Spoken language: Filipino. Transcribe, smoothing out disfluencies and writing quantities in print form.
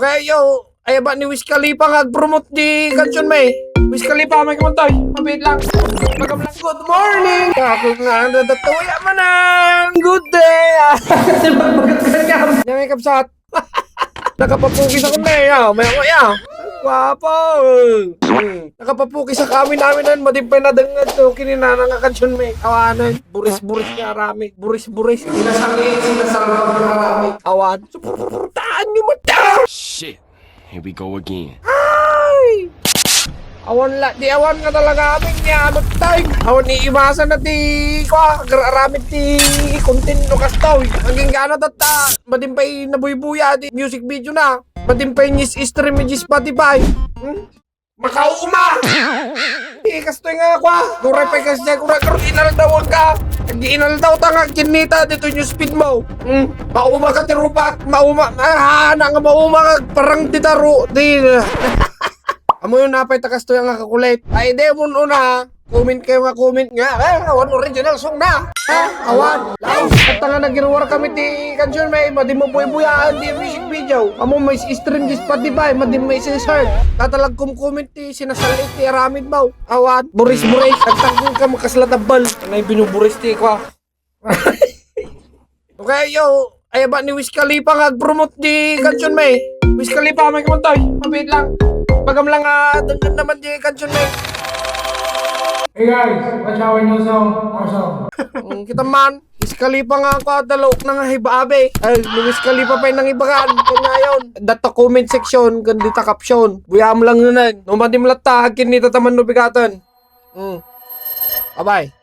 Kaya yo, ay ba ni Wiz Khalifa nga-promote di kansyon may. Wiz Khalifa may kumuntoy. Mabit lang. Magam lang. Good morning. Ako nga natatuya manang. Good day. Bagat ka nga. Nyamay kapsat. Nakapapukis ako na eh. May ako ya. Guwapo. Nakapapukis sa kami namin nun. Madimpay na dangad to. Kininana nga kansyon may. Awanan. Buris-buris nga rami. Buris-buris. Sinasang nga rami. Awan. Taan nyo mata. Shit, here we go again. Ay! Awan la, di awan nga talaga aming niya, tayo. Awan ni imasan na ti, aramid ti content no kastaw. Hanggang gana tata, madimpay nabuy-buya di music video na. Madimpay nis stream ni Spotify. Makauma! Di kastoy nga kwa, duray pa kasi siya kung nagkaroon inaldawag ka. Hindi inaldaw tanga kinita dito yung speed mo. Mauma ka tirupat, mauma, nga mauma ka parang titaro. Di amo yun napay takastoy ang kakulit. Ay di mo una. Comment kayo nga comment nga. Awan original song na. Awan. Laos. At nga nag-reward kami ti kansyon may madi mo buy-buyaan di music video. Amo may stream di Spotify. Madi may search. Tatalag comment ti sinasalit ti aramid mo. Awan. Buris-buris. Agtangkong ka makaslatabal. Ano yung binuburis ti ko. Okay yo. Ay ba ni Wiz Khalifa nga-promote di kansyon may. Wiz Khalifa may kumuntoy. Mabit lang. Bagam lang dagdag naman di kansyon may. Hey guys, watch our new song, our song. Kita man, Wiz Khalifa nga ako dalok na nga hibabe. Ay, Wiz Khalifa pa nang ibagan. Kanya yun. Data comment section, gandita caption. Buyam lang yun na. Numadim lata, kinita taman nubigatan. Bye-bye.